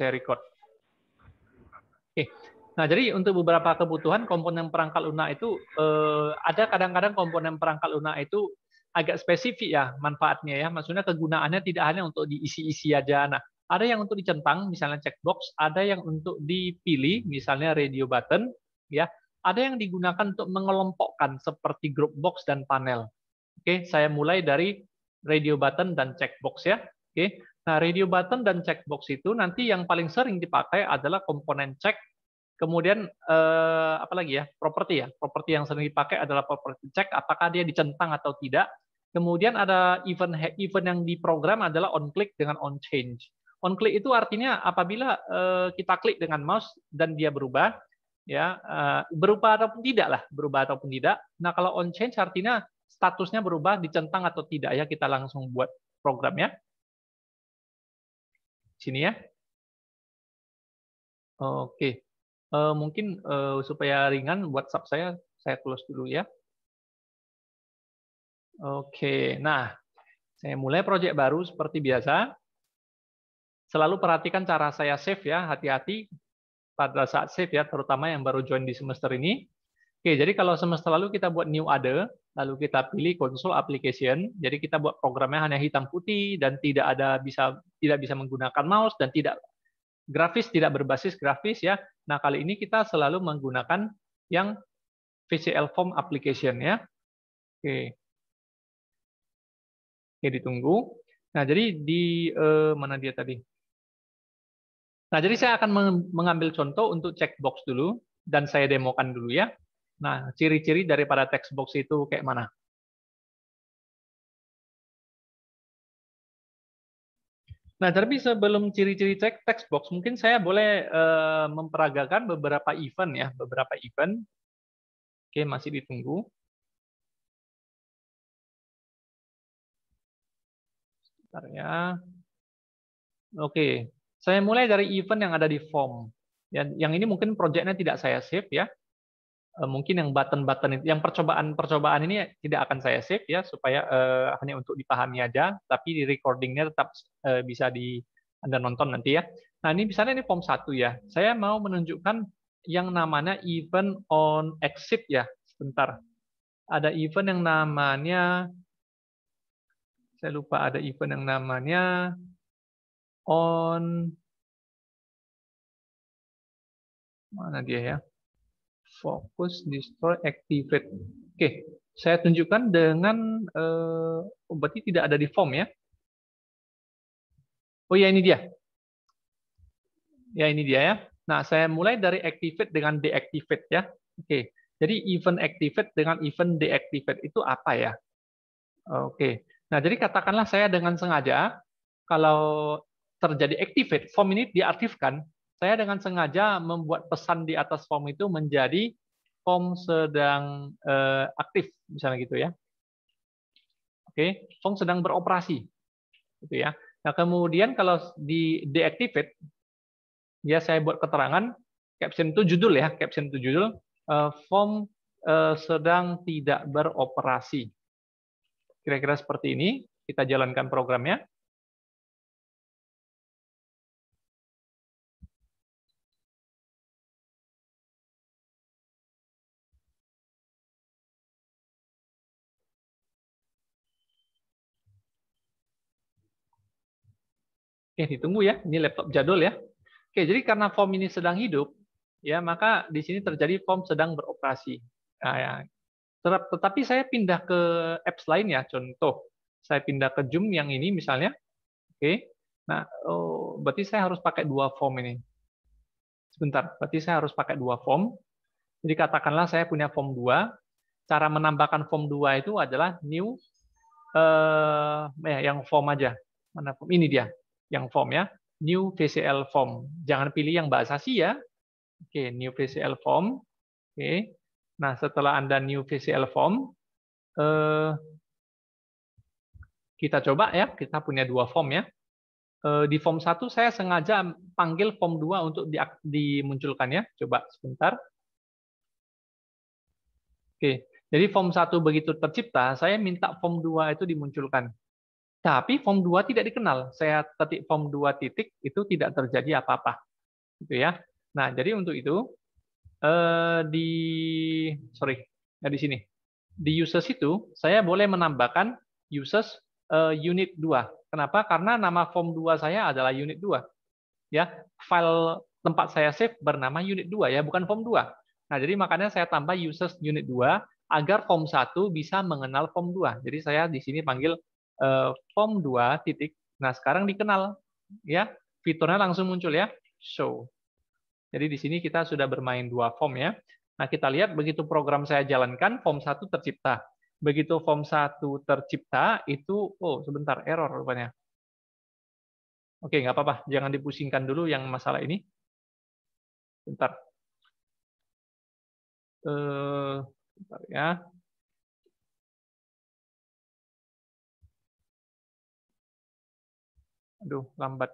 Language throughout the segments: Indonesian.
saya record. Oke. Nah, jadi untuk beberapa kebutuhan komponen perangkat lunak itu ada kadang-kadang komponen perangkat lunak itu agak spesifik ya manfaatnya ya. Maksudnya kegunaannya tidak hanya untuk diisi-isi aja. Nah, ada yang untuk dicentang, misalnya checkbox, ada yang untuk dipilih, misalnya radio button, ya. Ada yang digunakan untuk mengelompokkan seperti group box dan panel. Oke, saya mulai dari radio button dan checkbox ya. Oke. Nah, radio button dan checkbox itu nanti yang paling sering dipakai adalah komponen check. Kemudian apa lagi ya? Properti ya. Properti yang sering dipakai adalah property check, apakah dia dicentang atau tidak. Kemudian ada event yang diprogram adalah on click dengan on change. On click itu artinya apabila kita klik dengan mouse dan dia berubah, ya berubah ataupun tidak lah, berubah ataupun tidak. Nah, kalau on change artinya statusnya berubah, dicentang atau tidak ya. Kita langsung buat programnya. Sini ya. Oke. Mungkin supaya ringan WhatsApp saya close dulu ya. Oke, nah saya mulai proyek baru seperti biasa. Selalu perhatikan cara saya save ya, hati-hati pada saat save ya, terutama yang baru join di semester ini. Oke, jadi kalau semester lalu kita buat new other, lalu kita pilih console application, jadi kita buat programnya hanya hitam putih dan tidak bisa menggunakan mouse dan tidak grafis, tidak berbasis grafis ya. Nah, kali ini kita selalu menggunakan yang VCL form application ya. Oke. Oke, ditunggu. Nah, jadi di mana dia tadi? Nah, jadi saya akan mengambil contoh untuk checkbox dulu dan saya demokan dulu ya. Nah, ciri-ciri daripada textbox itu kayak mana? Nah, tapi sebelum ciri-ciri textbox, mungkin saya boleh memperagakan beberapa event ya, beberapa event. Oke, masih ditunggu. Bentar ya. Oke, saya mulai dari event yang ada di form. Yang ini mungkin projectnya tidak saya save ya. Mungkin yang button-button itu, yang percobaan ini tidak akan saya save ya, supaya hanya untuk dipahami aja. Tapi di recordingnya tetap bisa Anda nonton nanti ya. Nah, ini misalnya ini form 1 ya. Saya mau menunjukkan yang namanya event on exit ya. Sebentar. Ada event yang namanya, saya lupa, ada event yang namanya on, mana dia ya? Focus, destroy, activate. Oke, saya tunjukkan dengan berarti tidak ada di form ya. Oh ya, ini dia. Ya, ini dia ya. Nah, saya mulai dari activate dengan deactivate ya. Oke. Jadi event activate dengan event deactivate itu apa ya? Oke. Nah, jadi katakanlah saya dengan sengaja kalau terjadi activate, form ini diaktifkan, saya dengan sengaja membuat pesan di atas form itu menjadi form sedang aktif, misalnya gitu ya. Oke, form sedang beroperasi, gitu ya. Nah, kemudian kalau di deactivate, ya saya buat keterangan, caption itu judul ya, caption itu judul, form sedang tidak beroperasi. Kira-kira seperti ini, kita jalankan programnya. Oke, ditunggu ya, ini laptop jadul ya. Oke, jadi karena form ini sedang hidup, ya maka di sini terjadi form sedang beroperasi. Nah, ya. Tetapi saya pindah ke apps lain ya, contoh saya pindah ke Zoom yang ini misalnya. Oke, nah berarti saya harus pakai dua form ini. Sebentar, berarti saya harus pakai dua form. Jadi katakanlah saya punya form 2. Cara menambahkan form 2 itu adalah new, yang form aja. Mana form? Ini dia, yang form ya. New VCL form. Jangan pilih yang bahasa C ya. Oke, new VCL form. Oke. Nah, setelah Anda new VCL form, kita coba ya, kita punya dua form ya. Di form 1 saya sengaja panggil form 2 untuk dimunculkan ya. Coba sebentar. Oke, jadi form 1 begitu tercipta, saya minta form 2 itu dimunculkan. Tapi form 2 tidak dikenal. Saya ketik form 2 titik, itu tidak terjadi apa-apa. Gitu ya. Nah, jadi untuk itu, di sini. Di users itu, saya boleh menambahkan users unit 2. Kenapa? Karena nama form 2 saya adalah unit 2. Ya, file tempat saya save bernama unit 2 ya, bukan form 2. Nah, jadi makanya saya tambah users unit 2 agar form 1 bisa mengenal form 2. Jadi saya di sini panggil form 2 titik. Nah, sekarang dikenal ya. Fiturnya langsung muncul ya, show. Jadi di sini kita sudah bermain dua form ya. Nah, kita lihat begitu program saya jalankan, form 1 tercipta. Begitu form 1 tercipta, itu, oh sebentar, error rupanya. Oke, nggak apa-apa. Jangan dipusingkan dulu yang masalah ini. Bentar. Bentar ya. Aduh, lambat.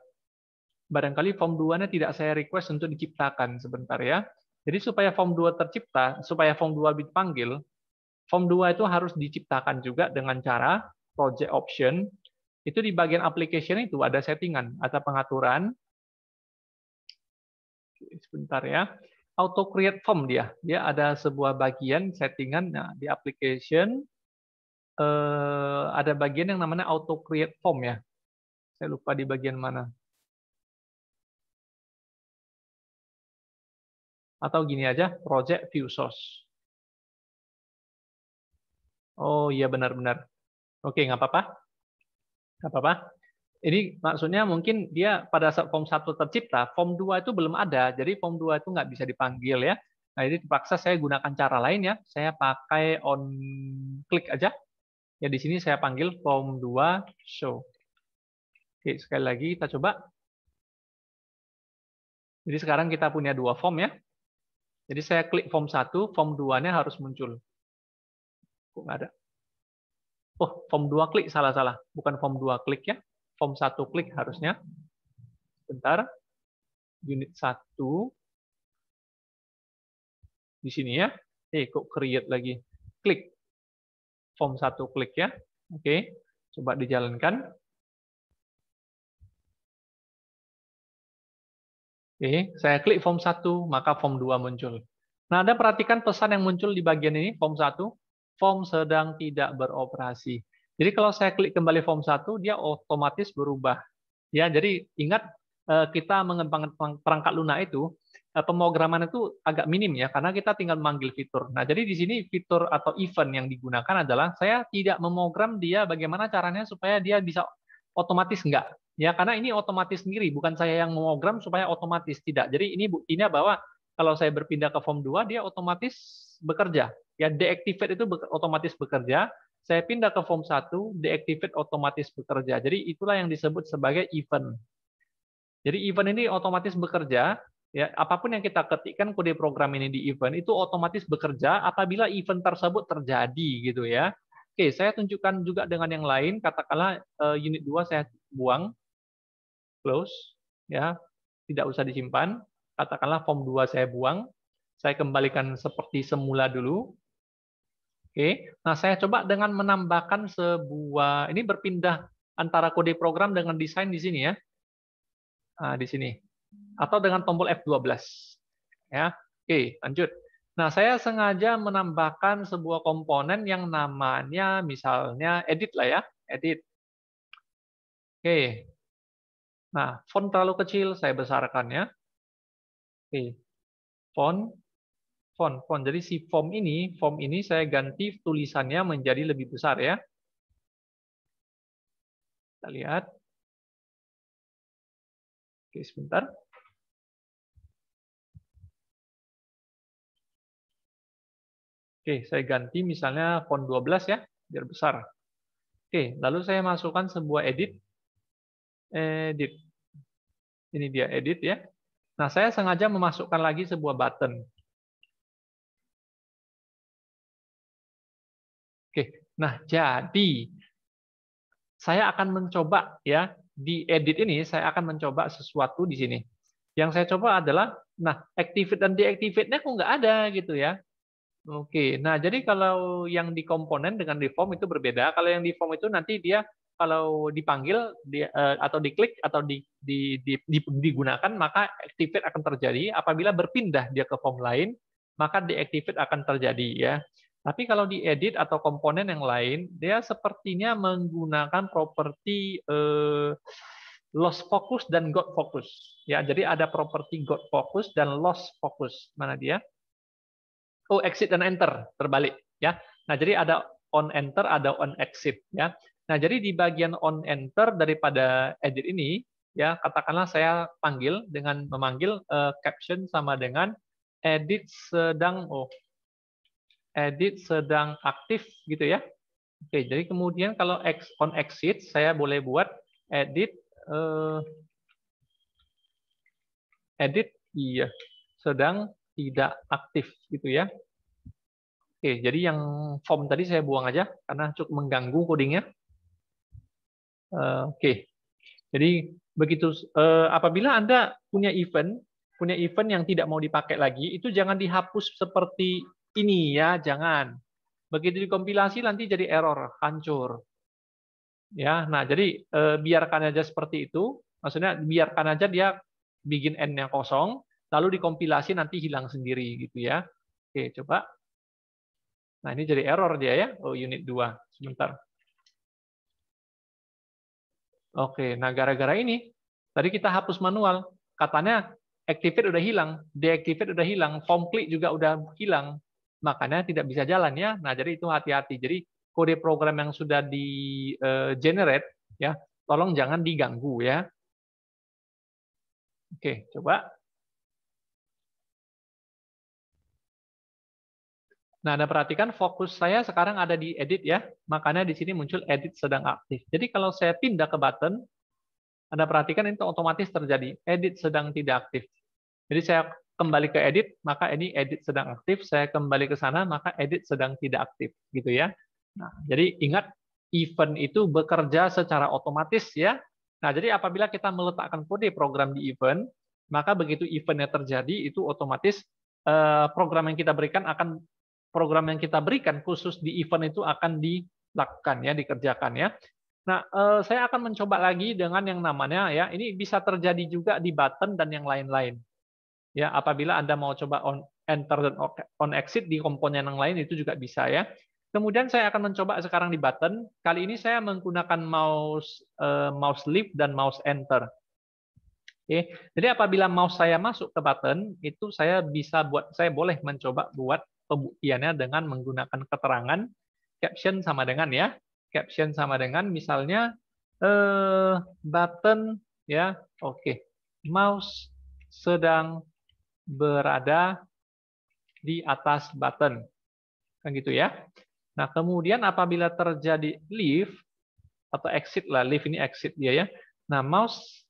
Barangkali form 2-nya tidak saya request untuk diciptakan. Sebentar ya. Jadi supaya form 2 tercipta, supaya form 2 dipanggil, form 2 itu harus diciptakan juga dengan cara project option. Itu di bagian application itu ada settingan, ada pengaturan. Sebentar ya. Auto create form dia. Dia ada sebuah bagian settingan. Nah, di application ada bagian yang namanya auto create form ya. Saya lupa di bagian mana. Atau gini aja, project view source. Oh iya benar-benar. Oke, nggak apa-apa. Nggak apa-apa. Ini maksudnya mungkin dia pada saat form 1 tercipta, form 2 itu belum ada, jadi form 2 itu nggak bisa dipanggil ya. Nah, ini terpaksa saya gunakan cara lain ya. Saya pakai on click aja. Ya di sini saya panggil form 2 show. Oke, sekali lagi kita coba. Jadi sekarang kita punya dua form ya. Jadi saya klik form 1, form 2-nya harus muncul. Kok nggak ada? Oh, form 2 klik, salah-salah. Bukan form 2 klik ya. Form 1 klik harusnya. Bentar. Unit 1. Di sini ya. Kok create lagi. Klik. Form 1 klik ya. Oke. Coba dijalankan. Oke, saya klik form 1, maka form 2 muncul. Nah, Anda perhatikan pesan yang muncul di bagian ini, form 1, form sedang tidak beroperasi. Jadi kalau saya klik kembali form 1, dia otomatis berubah. Ya, jadi ingat kita mengembangkan perangkat lunak itu, pemrograman itu agak minim ya, karena kita tinggal memanggil fitur. Nah, jadi di sini fitur atau event yang digunakan adalah saya tidak memogram dia bagaimana caranya supaya dia bisa otomatis enggak. Ya, karena ini otomatis sendiri, bukan saya yang memogram supaya otomatis, tidak. Jadi ini buktinya bahwa kalau saya berpindah ke form 2, dia otomatis bekerja. Ya, deactivate itu otomatis bekerja. Saya pindah ke form 1, deactivate otomatis bekerja. Jadi itulah yang disebut sebagai event. Jadi event ini otomatis bekerja, ya, apapun yang kita ketikkan kode program ini di event itu otomatis bekerja apabila event tersebut terjadi gitu ya. Oke, saya tunjukkan juga dengan yang lain, katakanlah unit 2 saya buang, close, ya, tidak usah disimpan. Katakanlah form 2 saya buang, saya kembalikan seperti semula dulu. Oke, nah saya coba dengan menambahkan sebuah, ini berpindah antara kode program dengan desain di sini ya. Nah, di sini. Atau dengan tombol F12. Ya. Oke, lanjut. Nah, saya sengaja menambahkan sebuah komponen yang namanya misalnya edit lah ya, edit. Oke. Nah, font terlalu kecil, saya besarkan ya. Oke. Font. Jadi si form ini saya ganti tulisannya menjadi lebih besar ya. Kita lihat. Oke, sebentar. Oke, saya ganti misalnya font 12 ya, biar besar. Oke, lalu saya masukkan sebuah edit. Edit. Ini dia edit ya. Nah, saya sengaja memasukkan lagi sebuah button. Oke. Nah, jadi saya akan mencoba ya di edit ini saya akan mencoba sesuatu di sini. Yang saya coba adalah nah, activate dan deactivate-nya kok nggak ada gitu ya. Oke. Nah, jadi kalau yang di komponen dengan di form itu berbeda. Kalau yang di form itu nanti dia kalau dipanggil atau diklik atau digunakan, maka activate akan terjadi. Apabila berpindah dia ke form lain, maka deactivate akan terjadi ya. Tapi kalau diedit atau komponen yang lain, dia sepertinya menggunakan properti lost focus dan got focus. Ya, jadi ada properti got focus dan lost focus. Mana dia? Oh, exit dan enter terbalik ya. Nah, jadi ada on enter, ada on exit ya. Nah, jadi di bagian on enter daripada edit ini ya, katakanlah saya panggil dengan memanggil caption sama dengan edit sedang aktif gitu ya. Oke, jadi kemudian kalau on exit saya boleh buat edit iya sedang tidak aktif gitu ya. Oke, jadi yang form tadi saya buang aja karena cukup mengganggu codingnya. Oke, jadi begitu. Apabila Anda punya event yang tidak mau dipakai lagi, itu jangan dihapus seperti ini ya, jangan. Begitu dikompilasi nanti jadi error, hancur. Ya, nah jadi biarkan aja seperti itu. Maksudnya biarkan aja dia bikin n-nya kosong, lalu dikompilasi nanti hilang sendiri gitu ya. Oke, coba. Nah, ini jadi error dia ya. Oh, unit 2. Sebentar. Oke, nah gara-gara ini, tadi kita hapus manual. Katanya activate udah hilang, deactivate udah hilang, form click juga udah hilang. Makanya tidak bisa jalan ya. Nah, jadi itu hati-hati. Jadi kode program yang sudah di generate, ya, tolong jangan diganggu ya. Oke, coba. Nah, Anda perhatikan fokus saya sekarang ada di edit ya, makanya di sini muncul edit sedang aktif. Jadi kalau saya pindah ke button, Anda perhatikan itu otomatis terjadi edit sedang tidak aktif. Jadi saya kembali ke edit, maka ini edit sedang aktif. Saya kembali ke sana, maka edit sedang tidak aktif, gitu ya. Nah, jadi ingat event itu bekerja secara otomatis ya. Nah, jadi apabila kita meletakkan kode program di event, maka begitu eventnya terjadi itu otomatis program yang kita berikan khusus di event itu akan dilakukan ya, dikerjakan ya. Nah, saya akan mencoba lagi dengan yang namanya ya, ini bisa terjadi juga di button dan yang lain-lain. Ya, apabila Anda mau coba on enter dan on exit di komponen yang lain itu juga bisa ya. Kemudian saya akan mencoba sekarang di button. Kali ini saya menggunakan mouse lift dan mouse enter. Oke. Jadi apabila mouse saya masuk ke button, itu saya boleh mencoba buat pembuktiannya dengan menggunakan keterangan caption sama dengan ya. Caption sama dengan misalnya button ya. Oke. Mouse sedang berada di atas button. Kan gitu ya. Nah, kemudian apabila terjadi leave atau exit lah, leave ini exit dia ya. Nah, mouse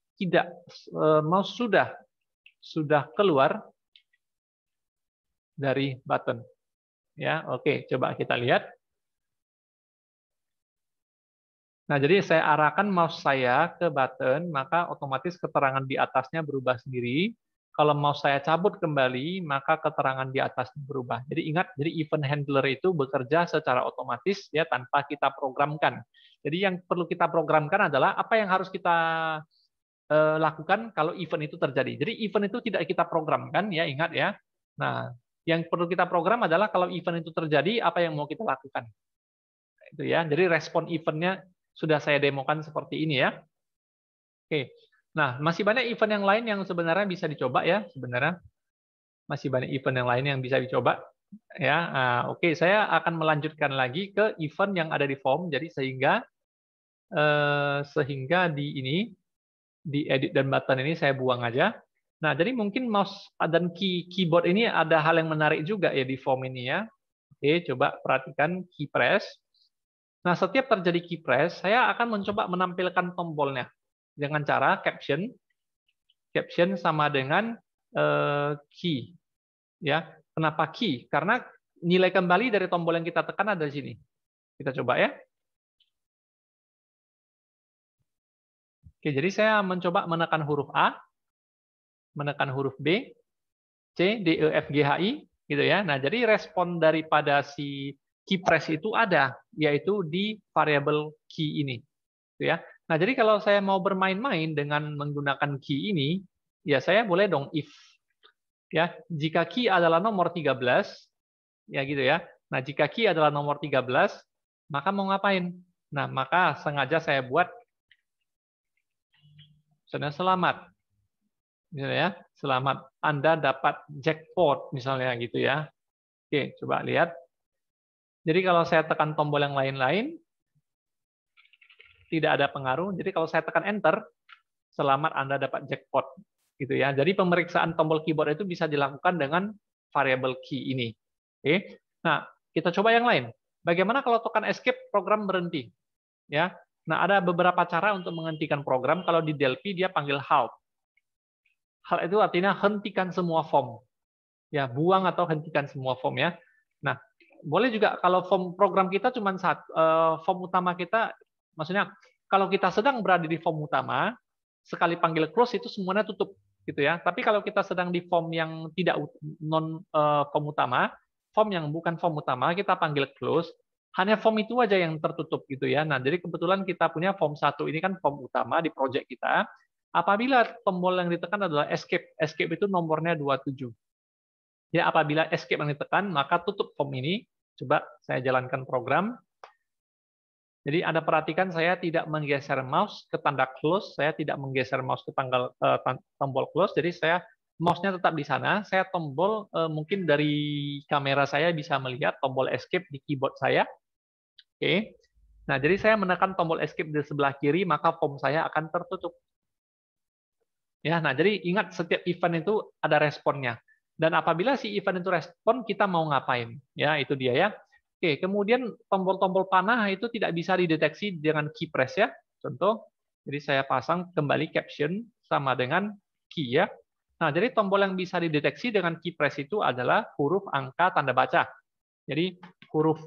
sudah keluar dari button. Ya, oke, coba kita lihat. Nah, jadi saya arahkan mouse saya ke button, maka otomatis keterangan di atasnya berubah sendiri. Kalau mouse saya cabut kembali, maka keterangan di atas berubah. Jadi ingat, jadi event handler itu bekerja secara otomatis ya tanpa kita programkan. Jadi yang perlu kita programkan adalah apa yang harus kita lakukan kalau event itu terjadi. Jadi event itu tidak kita programkan ya, ingat ya. Nah, yang perlu kita program adalah kalau event itu terjadi, apa yang mau kita lakukan. Itu ya. Jadi respon eventnya sudah saya demokan seperti ini ya. Oke. Nah, masih banyak event yang lain yang sebenarnya bisa dicoba ya, sebenarnya. Masih banyak event yang lain yang bisa dicoba ya. Nah, oke, saya akan melanjutkan lagi ke event yang ada di form. Jadi sehingga di edit dan button ini saya buang aja. Nah, jadi mungkin mouse dan keyboard ini ada hal yang menarik juga ya di form ini ya. Oke, coba perhatikan key press. Nah, setiap terjadi key press, saya akan mencoba menampilkan tombolnya dengan cara caption. Caption sama dengan key. Ya, kenapa key? Karena nilai kembali dari tombol yang kita tekan ada di sini. Kita coba ya. Oke, jadi saya mencoba menekan huruf A, menekan huruf B, C, D, E, F, G, H, I, gitu ya. Nah, jadi respon daripada si key press itu ada, yaitu di variable key ini. gitu ya. Nah, jadi kalau saya mau bermain-main dengan menggunakan key ini, ya saya boleh dong if. Ya, jika key adalah nomor 13, ya gitu ya. Nah, jika key adalah nomor 13, maka mau ngapain? Nah, maka sengaja saya buat selamat. Gitu ya. Selamat Anda dapat jackpot misalnya gitu ya. Oke, coba lihat. Jadi kalau saya tekan tombol yang lain-lain, tidak ada pengaruh. Jadi kalau saya tekan enter, selamat Anda dapat jackpot gitu ya. Jadi pemeriksaan tombol keyboard itu bisa dilakukan dengan variable key ini. Oke. Nah, kita coba yang lain. Bagaimana kalau tekan escape program berhenti? Ya. Nah, ada beberapa cara untuk menghentikan program. Kalau di Delphi dia panggil halt. Halt itu artinya hentikan semua form. Ya, buang atau hentikan semua form ya. Nah, boleh juga kalau form program kita cuma form utama kita, maksudnya kalau kita sedang berada di form utama, sekali panggil close itu semuanya tutup gitu ya. Tapi kalau kita sedang di form yang tidak non form utama, form yang bukan form utama kita panggil close, hanya form itu aja yang tertutup gitu ya. Nah, jadi kebetulan kita punya form 1 ini kan form utama di project kita. Apabila tombol yang ditekan adalah escape, escape itu nomornya 27. Ya, apabila escape yang ditekan, maka tutup form ini. Coba saya jalankan program. Jadi Anda perhatikan saya tidak menggeser mouse ke tanda close, saya tidak menggeser mouse ke tombol close, jadi saya mouse-nya tetap di sana. Saya tombol mungkin dari kamera saya bisa melihat tombol escape di keyboard saya. Oke. Nah, jadi saya menekan tombol escape di sebelah kiri, maka form saya akan tertutup. Ya, nah jadi ingat setiap event itu ada responnya. Dan apabila si event itu respon, kita mau ngapain? Ya, itu dia ya. Oke, kemudian tombol-tombol panah itu tidak bisa dideteksi dengan key press ya. Contoh, jadi saya pasang kembali caption sama dengan key ya. Nah, jadi tombol yang bisa dideteksi dengan key press itu adalah huruf, angka, tanda baca. Jadi huruf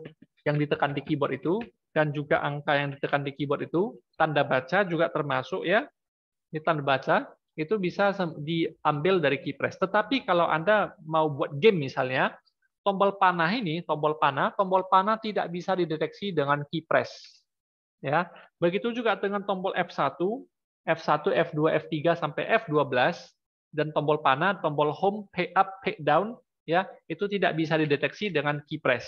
yang ditekan di keyboard itu dan juga angka yang ditekan di keyboard itu, tanda baca juga termasuk ya. Ini tanda baca itu bisa diambil dari key press. Tetapi kalau Anda mau buat game misalnya, tombol panah ini, tombol panah tidak bisa dideteksi dengan key press. Ya, begitu juga dengan tombol F1, F2, F3 sampai F12 dan tombol panah, tombol home, pay up, pay down, ya, itu tidak bisa dideteksi dengan key press.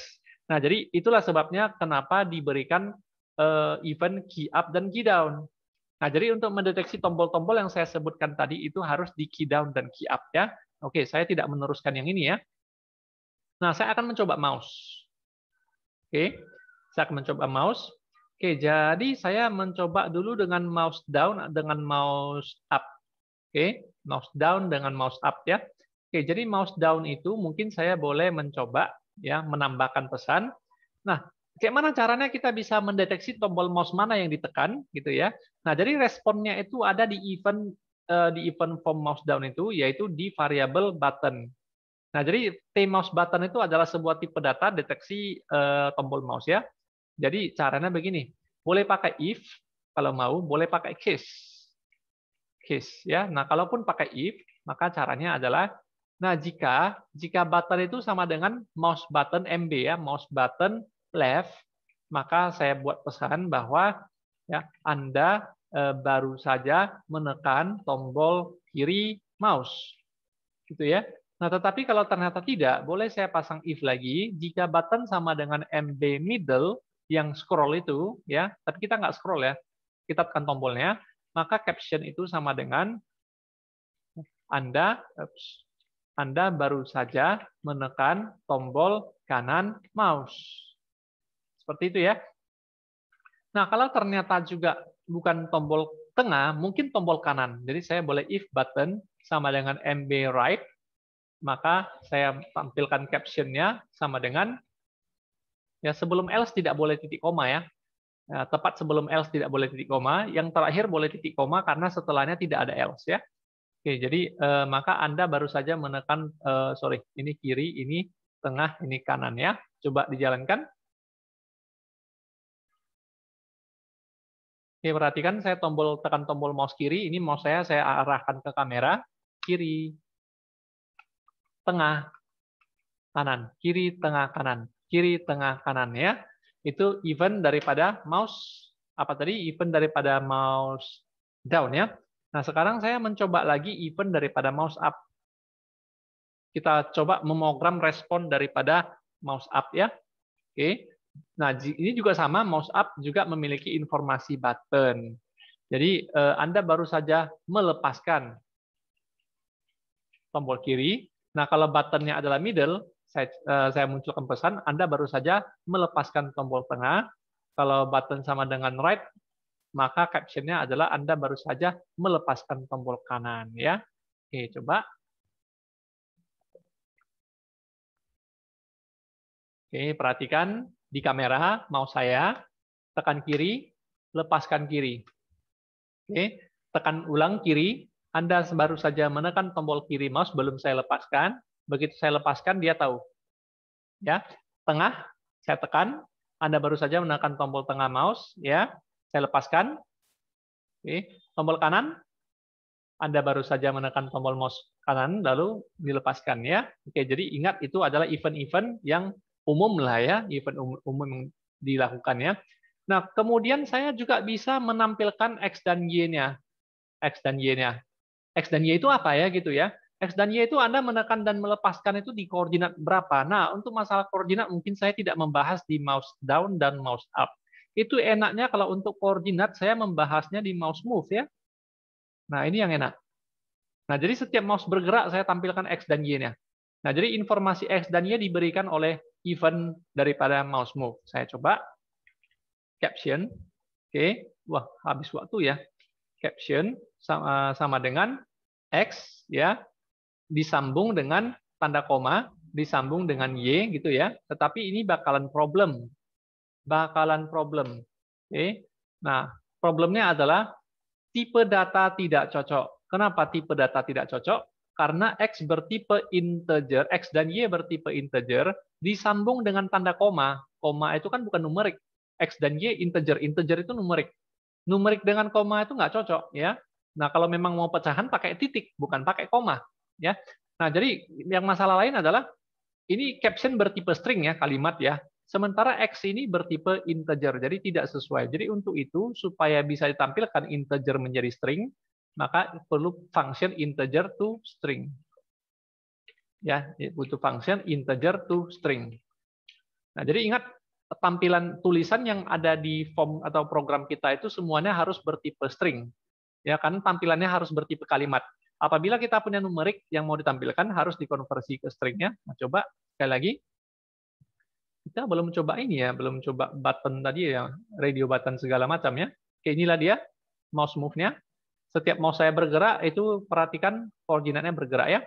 Nah, jadi itulah sebabnya kenapa diberikan event key up dan key down. Nah, jadi untuk mendeteksi tombol-tombol yang saya sebutkan tadi itu harus di key down dan key up ya. Oke, saya tidak meneruskan yang ini ya. Nah, saya akan mencoba mouse. Oke, saya akan mencoba mouse. Oke, jadi saya mencoba dulu dengan mouse down dengan mouse up. Oke, mouse down dengan mouse up ya. Oke, jadi mouse down itu mungkin saya boleh mencoba ya menambahkan pesan. Nah, kayak mana caranya kita bisa mendeteksi tombol mouse mana yang ditekan gitu ya. Nah, jadi responnya itu ada di event form mouse down itu yaitu di variable button. Nah, jadi mouse button itu adalah sebuah tipe data deteksi tombol mouse ya. Jadi caranya begini, boleh pakai if kalau mau, boleh pakai case. Case ya. Nah, kalaupun pakai if, maka caranya adalah nah jika button itu sama dengan mouse button MB ya, mouse button left, maka saya buat pesan bahwa ya Anda baru saja menekan tombol kiri mouse. Gitu ya. Nah, tetapi kalau ternyata tidak, boleh saya pasang if lagi jika button sama dengan MB middle yang scroll itu ya, tapi kita nggak scroll ya. Kita tekan tombolnya, maka caption itu sama dengan Anda baru saja menekan tombol kanan mouse. Seperti itu ya. Nah, kalau ternyata juga bukan tombol tengah, mungkin tombol kanan. Jadi saya boleh if button sama dengan MB right, maka saya tampilkan captionnya sama dengan ya sebelum else tidak boleh titik koma ya. Nah, tepat sebelum else tidak boleh titik koma, yang terakhir boleh titik koma karena setelahnya tidak ada else ya. Oke, jadi maka Anda baru saja menekan ini kiri, ini tengah, ini kanan ya. Coba dijalankan. Oke, perhatikan saya tekan tombol mouse kiri, ini mouse saya arahkan ke kamera, kiri, tengah, kanan, kiri, tengah, kanan, kiri, tengah, kanan ya. Itu event daripada mouse apa tadi event daripada mouse down ya. Nah, sekarang saya mencoba lagi event daripada mouse up. Kita coba memogram respon daripada mouse up ya. Oke. Nah, ini juga sama, mouse up juga memiliki informasi button. Jadi Anda baru saja melepaskan tombol kiri. Nah, kalau buttonnya adalah middle, saya munculkan pesan, Anda baru saja melepaskan tombol tengah. Kalau button sama dengan right, maka captionnya adalah Anda baru saja melepaskan tombol kanan. Ya, oke, coba. Oke, perhatikan di kamera, mouse saya, tekan kiri, lepaskan kiri. Oke, tekan ulang kiri, Anda baru saja menekan tombol kiri mouse, belum saya lepaskan. Begitu saya lepaskan, dia tahu. Ya, tengah, saya tekan, Anda baru saja menekan tombol tengah mouse, ya, saya lepaskan. Oke, tombol kanan, Anda baru saja menekan tombol mouse kanan, lalu dilepaskan ya. Oke, jadi ingat itu adalah event-event yang umum lah ya, event umum yang dilakukan ya. Nah, kemudian saya juga bisa menampilkan X dan Y-nya. X dan Y-nya. X dan Y itu apa ya gitu ya. X dan Y itu Anda menekan dan melepaskan itu di koordinat berapa. Nah, untuk masalah koordinat mungkin saya tidak membahas di mouse down dan mouse up. Itu enaknya kalau untuk koordinat saya membahasnya di mouse move ya. Nah, ini yang enak. Nah, jadi setiap mouse bergerak saya tampilkan X dan Y-nya. Nah, jadi informasi X dan Y diberikan oleh event daripada mouse move. Saya coba caption. Oke, wah habis waktu ya. Caption sama dengan X ya, disambung dengan tanda koma, disambung dengan Y gitu ya. Tetapi ini bakalan problem. Bakalan problem. Oke. Nah, problemnya adalah tipe data tidak cocok. Kenapa tipe data tidak cocok? Karena X bertipe integer, X dan Y bertipe integer, disambung dengan tanda koma. Koma itu kan bukan numerik. X dan Y integer, integer itu numerik. Numerik dengan koma itu nggak cocok ya. Nah, kalau memang mau pecahan pakai titik, bukan pakai koma ya. Nah, jadi yang masalah lain adalah ini caption bertipe string ya, kalimat ya. Sementara X ini bertipe integer, jadi tidak sesuai. Jadi untuk itu, supaya bisa ditampilkan integer menjadi string, maka perlu function integer to string. Ya, butuh function integer to string. Nah, jadi ingat, tampilan tulisan yang ada di form atau program kita itu semuanya harus bertipe string. Ya kan, tampilannya harus bertipe kalimat. Apabila kita punya numerik yang mau ditampilkan, harus dikonversi ke string-nya. Nah, coba sekali lagi. Kita belum coba ini ya, belum coba button tadi ya, radio button segala macam ya. Oke, inilah dia mouse move-nya. Setiap mouse saya bergerak, itu perhatikan koordinatnya bergerak ya.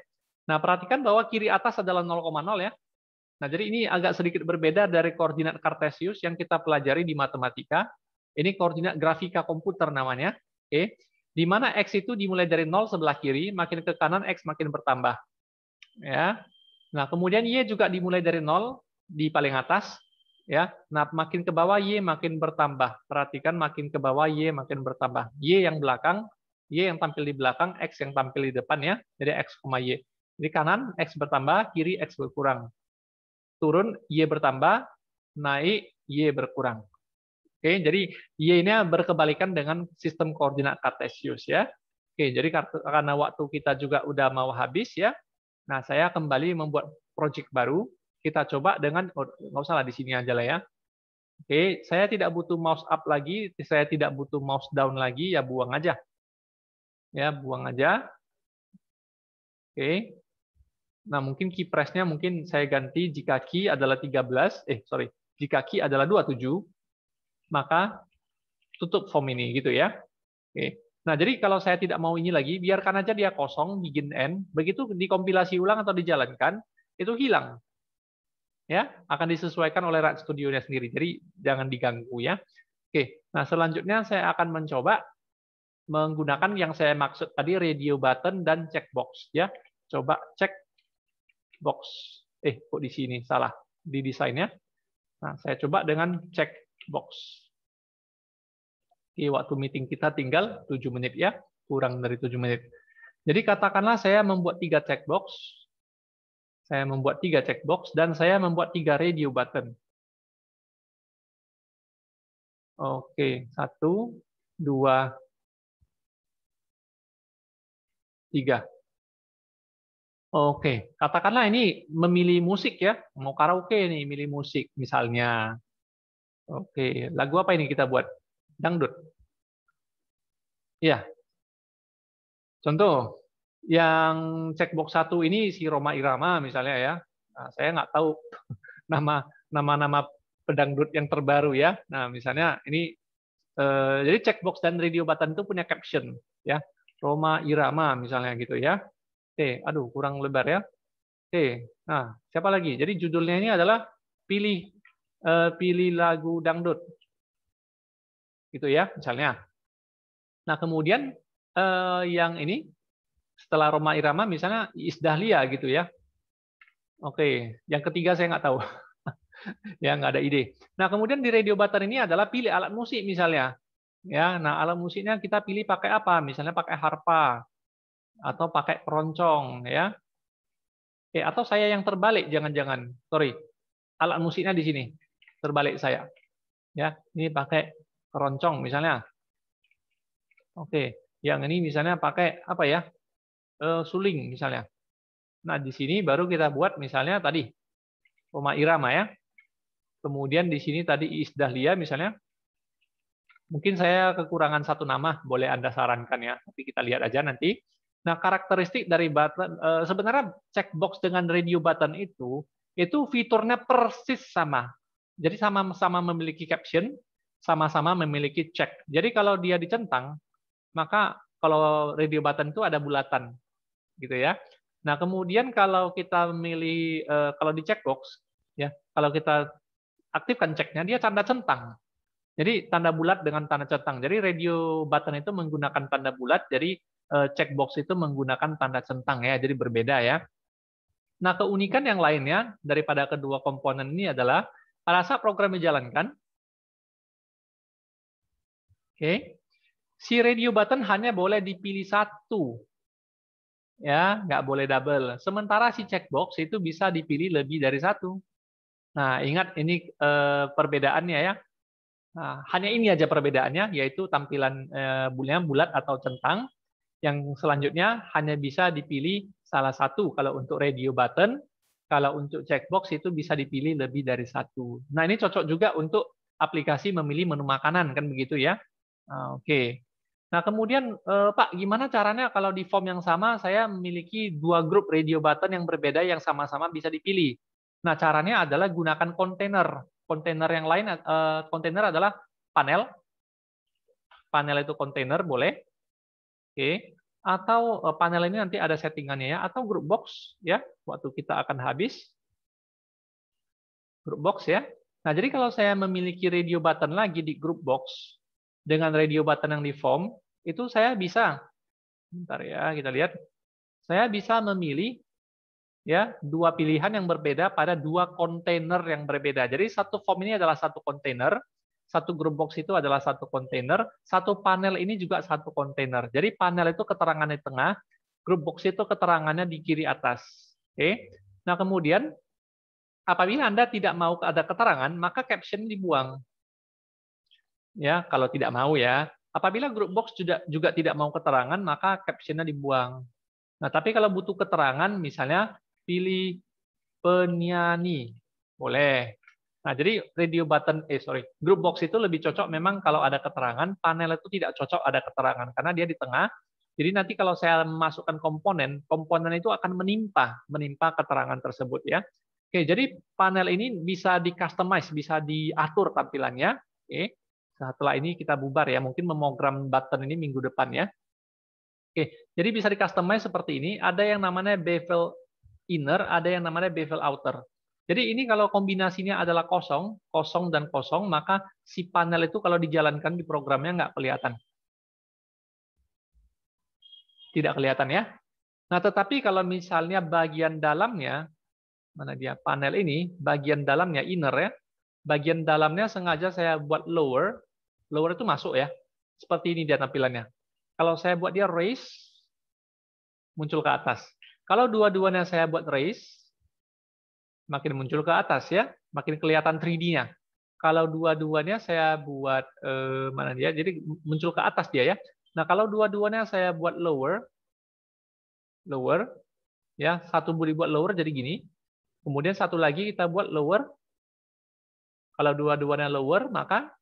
Nah, perhatikan bahwa kiri atas adalah 0,0 ya. Nah, jadi ini agak sedikit berbeda dari koordinat Cartesius yang kita pelajari di matematika. Ini koordinat grafika komputer namanya. Oke. Di mana X itu dimulai dari 0 sebelah kiri, makin ke kanan X makin bertambah. Ya. Nah, kemudian Y juga dimulai dari 0 di paling atas. Ya. Nah, makin ke bawah Y makin bertambah. Perhatikan makin ke bawah Y makin bertambah. Y yang belakang, Y yang tampil di belakang, X yang tampil di depan ya. Jadi X, Y. Jadi kanan X bertambah, kiri X berkurang. Turun Y bertambah, naik Y berkurang. Oke, jadi Y-nya berkebalikan dengan sistem koordinat Cartesius ya. Oke, jadi karena waktu kita juga udah mau habis ya. Nah, saya kembali membuat project baru. Kita coba dengan nggak usah lah di sini aja lah ya. Oke, saya tidak butuh mouse up lagi, saya tidak butuh mouse down lagi, ya buang aja. Ya, buang aja. Oke. Nah, mungkin key press-nya mungkin saya ganti jika key adalah 13, jika key adalah 27, maka tutup form ini gitu ya. Oke. Nah, jadi kalau saya tidak mau ini lagi, biarkan aja dia kosong, begin end, begitu dikompilasi ulang atau dijalankan, itu hilang. Ya, akan disesuaikan oleh Rat Studio-nya sendiri. Jadi jangan diganggu ya. Oke. Nah, selanjutnya saya akan mencoba menggunakan yang saya maksud tadi radio button dan checkbox ya. Coba cek box. Kok di sini salah di desainnya. Nah, saya coba dengan checkbox. Oke, waktu meeting kita tinggal 7 menit ya, kurang dari 7 menit. Jadi katakanlah saya membuat 3 checkbox. Saya membuat 3 checkbox dan saya membuat 3 radio button. Oke, 1, 2, 3. Oke, katakanlah ini memilih musik ya, mau karaoke nih, milih musik misalnya. Oke, lagu apa ini kita buat? Dangdut. Iya, contoh yang checkbox 1 ini si Roma Irama misalnya ya. Nah, saya nggak tahu nama nama pedangdut yang terbaru ya. Nah, misalnya ini jadi checkbox dan radio button itu punya caption ya. Roma Irama misalnya gitu ya. Oke, aduh kurang lebar ya. Oke, nah siapa lagi? Jadi judulnya ini adalah pilih pilih lagu dangdut, gitu ya, misalnya. Nah kemudian yang ini setelah Roma Irama misalnya Iis Dahlia gitu ya. Oke, yang ketiga saya nggak tahu, ya nggak ada ide. Nah kemudian di radio button ini adalah pilih alat musik misalnya, ya. Nah alat musiknya kita pilih pakai apa? Misalnya pakai harpa atau pakai keroncong, ya. Atau saya yang terbalik, jangan-jangan, sorry, alat musiknya di sini terbalik saya. Ya, ini pakai keroncong misalnya. Oke, yang ini misalnya pakai apa ya? Suling misalnya. Nah, di sini baru kita buat misalnya tadi Roma Irama ya. Kemudian di sini tadi Iis Dahlia misalnya. Mungkin saya kekurangan satu nama, boleh Anda sarankan ya. Tapi kita lihat aja nanti. Nah, karakteristik dari button sebenarnya checkbox dengan radio button itu fiturnya persis sama. Jadi sama-sama memiliki caption, sama-sama memiliki check. Jadi kalau dia dicentang, maka kalau radio button itu ada bulatan, gitu ya. Nah kemudian kalau kita memilih kalau di checkbox, ya kalau kita aktifkan checknya dia tanda centang. Jadi tanda bulat dengan tanda centang. Jadi radio button itu menggunakan tanda bulat, jadi checkbox itu menggunakan tanda centang ya. Jadi berbeda ya. Nah keunikan yang lainnya daripada kedua komponen ini adalah pada saat program dijalankan, oke, si radio button hanya boleh dipilih satu, ya, nggak boleh double. Sementara si checkbox itu bisa dipilih lebih dari satu. Nah, ingat ini perbedaannya ya. Nah, hanya ini aja perbedaannya, yaitu tampilan bulat atau centang. Yang selanjutnya hanya bisa dipilih salah satu kalau untuk radio button. Kalau untuk checkbox itu bisa dipilih lebih dari satu. Nah, ini cocok juga untuk aplikasi memilih menu makanan, kan begitu ya. Nah, oke. Nah, kemudian Pak, gimana caranya kalau di form yang sama saya memiliki dua grup radio button yang berbeda yang sama-sama bisa dipilih? Nah, caranya adalah gunakan kontainer. Kontainer yang lain, kontainer adalah panel. Panel itu kontainer, boleh. Oke. Atau panel ini nanti ada settingannya ya. Atau group box, ya. Waktu kita akan habis. Group box ya. Nah, jadi kalau saya memiliki radio button lagi di group box, dengan radio button yang di form, itu saya bisa, bentar ya, kita lihat. Saya bisa memilih ya dua pilihan yang berbeda pada dua kontainer yang berbeda. Jadi satu form ini adalah satu kontainer, satu group box itu adalah satu kontainer, satu panel ini juga satu kontainer. Jadi panel itu keterangan di tengah, group box itu keterangannya di kiri atas. Oke. Nah, kemudian apabila Anda tidak mau ada keterangan, maka caption dibuang. Ya, kalau tidak mau ya. Apabila group box juga tidak mau keterangan, maka captionnya dibuang. Nah, tapi kalau butuh keterangan, misalnya pilih penyanyi, boleh. Nah, jadi radio button, group box itu lebih cocok memang kalau ada keterangan, panel itu tidak cocok ada keterangan, karena dia di tengah. Jadi nanti kalau saya memasukkan komponen, komponen itu akan menimpa keterangan tersebut ya. Oke, jadi panel ini bisa di-customize, bisa diatur tampilannya. Oke, setelah ini kita bubar ya, mungkin memogram button ini minggu depan ya. Oke, jadi bisa di-customize seperti ini. Ada yang namanya bevel inner, ada yang namanya bevel outer. Jadi ini kalau kombinasinya adalah kosong, kosong dan kosong, maka si panel itu kalau dijalankan di programnya nggak kelihatan. Tidak kelihatan ya. Nah, tetapi kalau misalnya bagian dalamnya, mana dia panel ini, bagian dalamnya inner ya, bagian dalamnya sengaja saya buat lower, lower itu masuk ya, seperti ini dia tampilannya. Kalau saya buat dia raise, muncul ke atas. Kalau dua-duanya saya buat raise, makin muncul ke atas ya, makin kelihatan 3D-nya. Kalau dua-duanya saya buat mana dia? Jadi muncul ke atas dia ya. Nah, kalau dua-duanya saya buat lower, ya, satu dibuat lower jadi gini. Kemudian satu lagi kita buat lower. Kalau dua-duanya lower, maka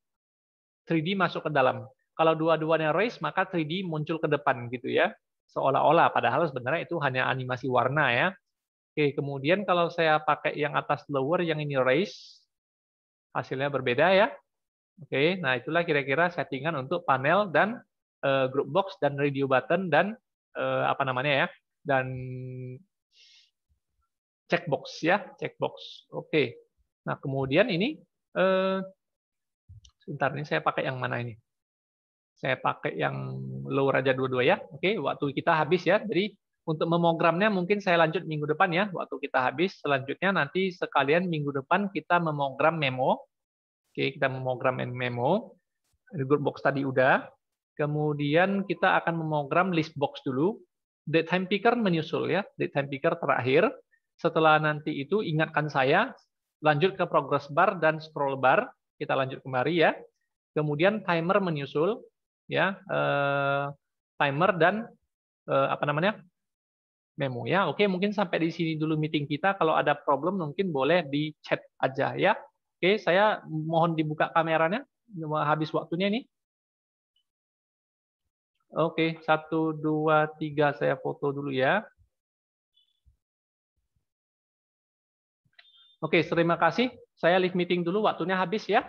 3D masuk ke dalam. Kalau dua-duanya raise, maka 3D muncul ke depan gitu ya. Seolah-olah, padahal sebenarnya itu hanya animasi warna ya. Oke, kemudian kalau saya pakai yang atas lower, yang ini raise, hasilnya berbeda ya. Oke, nah itulah kira-kira settingan untuk panel dan group box dan radio button dan apa namanya ya, dan checkbox ya, checkbox. Oke. Nah, kemudian ini sebentar, ini saya pakai yang mana ini? Saya pakai yang lower aja dua-dua ya. Oke, waktu kita habis ya. Jadi untuk memogramnya mungkin saya lanjut minggu depan ya. Waktu kita habis, selanjutnya nanti sekalian minggu depan kita memogram memo. Oke, kita memogram memo. Group box tadi udah. Kemudian kita akan memogram list box dulu. Datetime picker menyusul ya. Datetime picker terakhir. Setelah nanti itu ingatkan saya, lanjut ke progress bar dan scroll bar. Kita lanjut kembali ya. Kemudian timer menyusul ya, timer dan apa namanya, memo ya. Oke, mungkin sampai di sini dulu meeting kita. Kalau ada problem mungkin boleh di chat aja ya. Oke, saya mohon dibuka kameranya. Habis waktunya nih. Oke, 1, 2, 3 saya foto dulu ya. Oke, terima kasih. Saya leave meeting dulu, waktunya habis ya.